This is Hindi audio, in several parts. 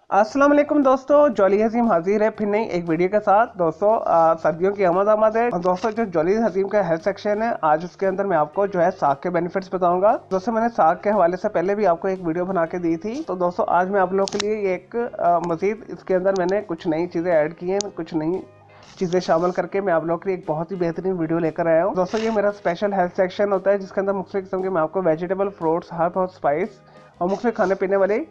अस्सलाम वालेकुम दोस्तों, जॉली हसीम हाजिर है फिर नई एक वीडियो के साथ। दोस्तों सर्दियों की आमद है और दोस्तों जो जॉली हसीम का हेल्थ सेक्शन है, आज उसके अंदर मैं आपको जो है साग के बेनिफिट्स बताऊंगा। दोस्तों मैंने साग के हवाले से पहले भी आपको एक वीडियो बना के दी थी, तो दोस्तों आज मैं आप लोगों के लिए एक मजीद इसके अंदर मैंने कुछ नई चीज़ें ऐड की हैं, कुछ नई चीज़ें शामिल करके मैं आप लोगों के लिए एक बहुत ही बेहतरीन वीडियो लेकर आया हूँ। दोस्तों ये मेरा स्पेशल हेल्थ सेक्शन होता है, जिसके अंदर मुख्तलिफ किस्म के मैं आपको वेजिटेबल, फ्रूट्स, हर्ब और स्पाइस और मुख्तलिफ खाने पीने वाले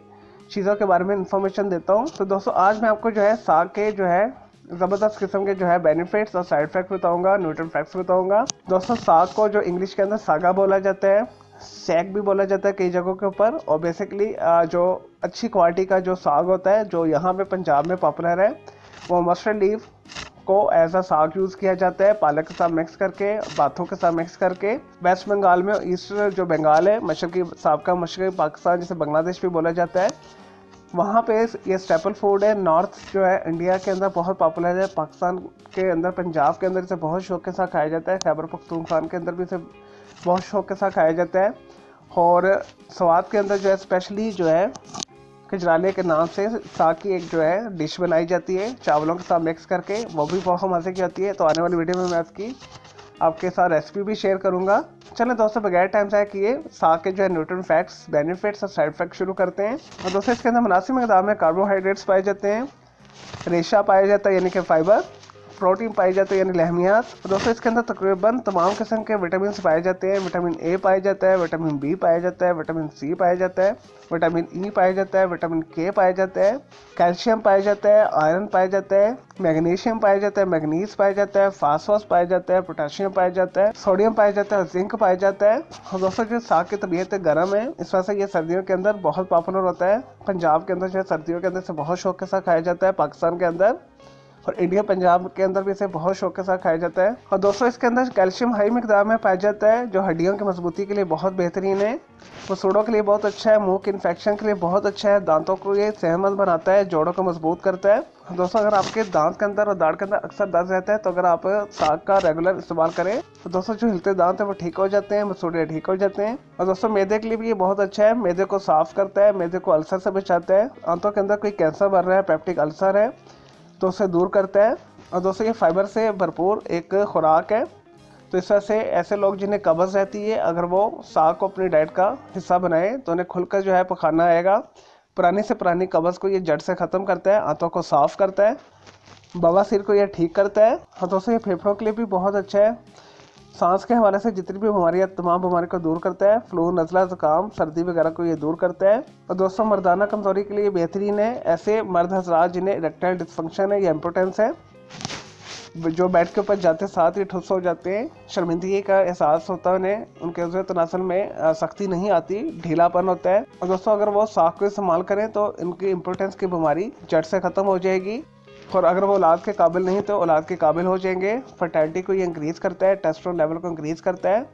चीज़ों के बारे में इंफॉर्मेशन देता हूँ। तो दोस्तों आज मैं आपको जो है साग के जो है ज़बरदस्त किस्म के जो है बेनिफिट्स और साइड इफेक्ट बताऊंगा, न्यूट्रिएंट फैक्ट्स बताऊंगा। दोस्तों साग को जो इंग्लिश के अंदर सागा बोला जाता है, सैग भी बोला जाता है कई जगहों के ऊपर। और बेसिकली जो अच्छी क्वालिटी का जो साग होता है जो यहाँ पे पंजाब में पॉपुलर है, वो मस्टर्ड लीफ को एज अ साग यूज़ किया जाता है, पालक के साथ मिक्स करके, बाथों के साथ मिक्स करके। वेस्ट बंगाल में, ईस्ट जो बंगाल है, मशरकी साबका मशरकी पाकिस्तान जिसे बांग्लादेश भी बोला जाता है, वहाँ पे ये स्टेपल फूड है। नॉर्थ जो है इंडिया के अंदर बहुत पॉपुलर है, पाकिस्तान के अंदर, पंजाब के अंदर इसे बहुत शौक के साथ खाया जाता है, खैबर पख्तूनख्वा के अंदर भी इसे बहुत शौक के साथ खाया जाता है। और स्वाद के अंदर जो है स्पेशली जो है खजराले के नाम से साग की एक जो है डिश बनाई जाती है चावलों के साथ मिक्स करके, वो भी बहुत मज़े की होती है। तो आने वाली वीडियो में मैं इसकी आपके साथ रेसिपी भी शेयर करूंगा। चलें दोस्तों बगैर टाइम ज़ाया किए साग के जो है न्यूट्रिएंट फैक्ट्स, बेनिफिट्स और साइड इफेक्ट शुरू करते हैं। और दोस्तों इसके अंदर मुनासिब मकदार में कार्बोहाइड्रेट्स पाए जाते हैं, रेशा पाया जाता है यानी कि फाइबर, प्रोटीन पाई जाते हैं यानी लहमियात। और दोस्तों इसके अंदर तकरीबन तमाम किस्म के विटामिन पाए जाते हैं। विटामिन ए पाया जाता है, विटामिन बी पाया जाता है, विटामिन सी पाया जाता है, विटामिन ई पाया जाता है, विटामिन के पाया जाता है, कैल्शियम पाया जाता है, आयरन पाया जाता है, मैग्नीशियम पाया जाता है, मैग्नीज पाया जाता है, फास्फोरस पाया जाता है, पोटेशियम पाया जाता है, सोडियम पाया जाता है, जिंक पाया जाता है। और दोस्तों जो साग की तबीयत गर्म है, इस वजह से ये सर्दियों के अंदर बहुत पॉपुलर होता है। पंजाब के अंदर जो है सर्दियों के अंदर से बहुत शौक के साथ खाया जाता है, पाकिस्तान के अंदर और इंडिया पंजाब के अंदर भी इसे बहुत शौक के साथ खाया जाता है। और दोस्तों इसके अंदर कैल्शियम हाई मिकदार में पाया जाता है, जो हड्डियों की मजबूती के लिए बहुत बेहतरीन है, वो सूड़ों के लिए बहुत अच्छा है, मुंह के इन्फेक्शन के लिए बहुत अच्छा है, दांतों को ये सेहतमंद बनाता है, जोड़ों को मजबूत करता है। दोस्तों अगर आपके दांत के अंदर और दाढ़ के अंदर अक्सर दर्द रहता है, तो अगर आप साग का रेगुलर इस्तेमाल करें तो दोस्तों जो हिलते दांत है वो ठीक हो जाते हैं, मसूड़े ठीक हो जाते हैं। और दोस्तों मैदे के लिए भी ये बहुत अच्छा है, मैदे को साफ करता है, मैदे को अल्सर से बचाता है। आंतों के अंदर कोई कैंसर बढ़ रहा है, पेप्टिक अल्सर है, तो उसे दूर करता है। और दोस्तों ये फाइबर से भरपूर एक खुराक है, तो इस वजह से ऐसे लोग जिन्हें कब्ज़ रहती है, अगर वो साग को अपनी डाइट का हिस्सा बनाए तो उन्हें खुलकर जो है पखाना आएगा। पुरानी से पुरानी कब्ज़ को ये जड़ से ख़त्म करता है, आंतों को साफ़ करता है, बवासीर को ये ठीक करता है। और दोस्तों ये फेफड़ों के लिए भी बहुत अच्छा है, सांस के हवाले से जितनी भी बीमारियाँ, तमाम बीमारी को दूर करता है, फ्लू, नज़ला, ज़ुकाम, सर्दी वगैरह को ये दूर करता है। और दोस्तों मर्दाना कमज़ोरी के लिए बेहतरीन है। ऐसे मर्द हजरात जिन्हें इरेक्टाइल डिस्फंक्शन है या इम्पोर्टेंस है, जो बेड के ऊपर जाते साथ ही ठुस हो जाते हैं, शर्मिंदगी का एहसास होता है उन्हें, उनके उज़्व तनासल में सख्ती नहीं आती, ढीलापन होता है। और दोस्तों अगर वो साग को इस्तेमाल करें तो इनकी इम्पोर्टेंस की बीमारी जड़ से ख़त्म हो जाएगी। और अगर वो औलाद के काबिल नहीं तो औलाद के काबिल हो जाएंगे। फर्टिलिटी को ये इंक्रीज़ करता है, टेस्टोस्टेरोन लेवल को इंक्रीज़ करता है,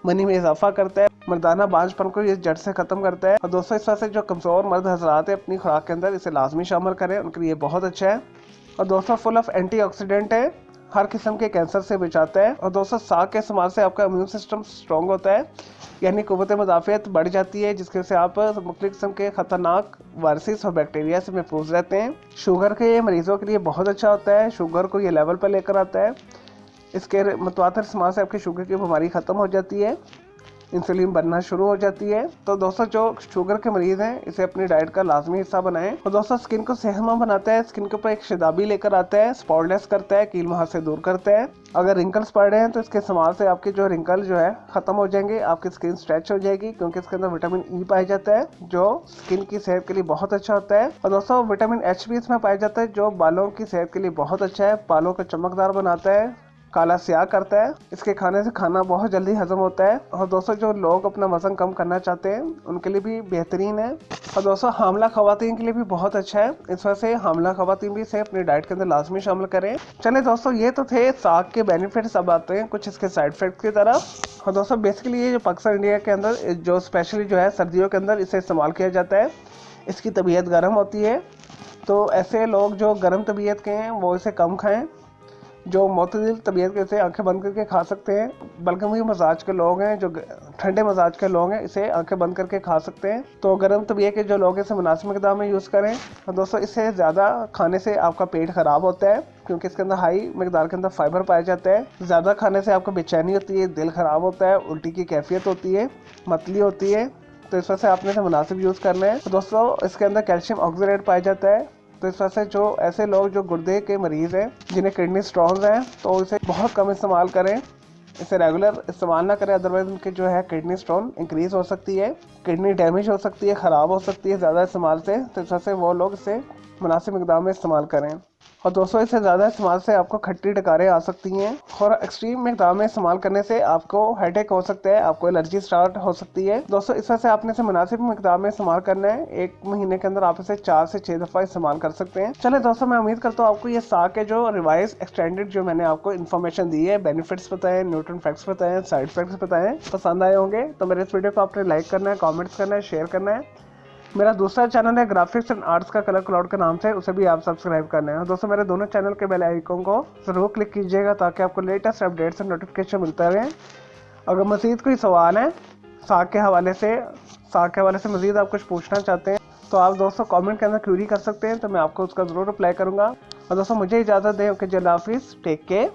मनी में इजाफा करता है, मर्दाना बांझपन को ये जड़ से ख़त्म करता है। और दोस्तों इस वजह से जो कमज़ोर मर्द हजरात है अपनी खुराक के अंदर इसे लाजमी शामिल करें, उनके लिए बहुत अच्छा है। और दोस्तों फुल ऑफ एंटीऑक्सीडेंट है, हर किस्म के कैंसर से बचाता है। और दोस्तों साग के इस्तेमाल से आपका इम्यून सिस्टम स्ट्रॉन्ग होता है, यानी क़ुव्वत मुदाफ़ियत बढ़ जाती है, जिसकी वजह से आप मुख्तलिफ किस्म के ख़तरनाक वायरसेस और बैक्टीरिया से महफूज रहते हैं। शुगर के मरीज़ों के लिए बहुत अच्छा होता है, शुगर को ये लेवल पर लेकर आता है। इसके मुतवातर इस्तेमाल से आपकी शुगर की बीमारी ख़त्म हो जाती है, इंसुलिन बनना शुरू हो जाती है। तो दोस्तों जो शुगर के मरीज़ हैं इसे अपनी डाइट का लाजमी हिस्सा बनाएं। और दोस्तों स्किन को सेहतमंद बनाता है, स्किन के ऊपर एक शदाबी लेकर आता है, स्पॉटलेस करता है, कील मुहासे दूर करता है। अगर रिंकल्स पड़ रहे हैं तो इसके इस्तेमाल से आपके जो रिंकल जो है ख़त्म हो जाएंगे, आपकी स्किन स्ट्रेच हो जाएगी, क्योंकि इसके अंदर विटामिन ई पाया जाता है जो स्किन की सेहत के लिए बहुत अच्छा होता है। और दोस्तों विटामिन एच भी इसमें पाया जाता है, जो बालों की सेहत के लिए बहुत अच्छा है, बालों को चमकदार बनाता है, काला स्याह करता है। इसके खाने से खाना बहुत जल्दी हजम होता है। और दोस्तों जो लोग अपना वजन कम करना चाहते हैं उनके लिए भी बेहतरीन है। और दोस्तों हामला खवातीन के लिए भी बहुत अच्छा है, इस वजह से हामला खवातीन भी इसे अपनी डाइट के अंदर लाजमी शामिल करें। चले दोस्तों ये तो थे साग के बेनिफिट्स, अब आते हैं कुछ इसके साइड इफेक्ट्स की तरफ। और दोस्तों बेसिकली ये जो पाकिस्तान इंडिया के अंदर जो स्पेशली जो है सर्दियों के अंदर इसे इस्तेमाल किया जाता है, इसकी तबीयत गर्म होती है, तो ऐसे लोग जो गर्म तबीयत के हैं वो इसे कम खाएँ। जो मोतदिल तबीयत के इसे आंखें बंद करके खा सकते हैं। बलगमी मजाज के लोग हैं, जो ठंडे मजाज के लोग हैं, इसे आंखें बंद करके खा सकते हैं। तो गर्म तबीयत के जो लोग इसे मुनासिब मिकदार में यूज़ करें। और दोस्तों इसे ज़्यादा खाने से आपका पेट ख़राब होता है, क्योंकि इसके अंदर हाई मिकदार के अंदर फाइबर पाया जाता है। ज़्यादा खाने से आपको बेचैनी होती है, दिल ख़राब होता है, उल्टी की कैफियत होती है, मतली होती है। तो इस वजह से आपने इसे मुनासिब यूज़ करना है। तो दोस्तों इसके अंदर कैल्शियम ऑक्सीडेट पाया जाता है। तो इस वजह से जो ऐसे लोग जो गुर्दे के मरीज़ हैं, जिन्हें किडनी स्टोन्स हैं, तो इसे बहुत कम इस्तेमाल करें, इसे रेगुलर इस्तेमाल ना करें, अदरवाइज उनके जो है किडनी स्टोन इंक्रीज हो सकती है, किडनी डैमेज हो सकती है, ख़राब हो सकती है ज़्यादा इस्तेमाल से। तो इस वजह से वो लोग इसे मुनासिब मिकदार में इस्तेमाल करें। और दोस्तों इसे ज़्यादा इस्तेमाल से आपको खट्टी डकारें आ सकती हैं, और एक्सट्रीम मिकदार में इस्तेमाल करने से आपको हेडेक हो सकता है, आपको एलर्जी स्टार्ट हो सकती है। दोस्तों इस वजह से आपने इसे मुनासिब मिकदार में इस्तेमाल करना है। 1 महीने के अंदर आप इसे 4 से 6 दफ़ा इस्तेमाल कर सकते हैं। चले दोस्तों, मैं उम्मीद करता हूँ आपको ये साग के जो रिवाइज एक्सटेंडेड जो मैंने आपको इन्फॉर्मेशन दी है, बेनिफिट्स बताए, न्यूट्रिएंट फैक्ट्स बताए, साइड इफेक्ट्स बताए, पसंद आए होंगे। तो मेरे इस वीडियो को आपने लाइक करना है, कॉमेंट्स करना है, शेयर करना है। मेरा दूसरा चैनल है ग्राफिक्स एंड आर्ट्स का कलर क्लाउड के नाम से, उसे भी आप सब्सक्राइब करना है। दोस्तों मेरे दोनों चैनल के बेल आइकन को ज़रूर क्लिक कीजिएगा, ताकि आपको लेटेस्ट अपडेट्स एंड नोटिफिकेशन मिलता रहे। अगर मज़ीद कोई सवाल है साग के हवाले से मज़ीद आप कुछ पूछना चाहते हैं, तो आप दोस्तों कमेंट के अंदर क्वेरी कर सकते हैं, तो मैं आपको उसका ज़रूर रिप्लाई करूँगा। और दोस्तों मुझे इजाज़त दें, ओके, जल्द हाफिज़, टेक केयर।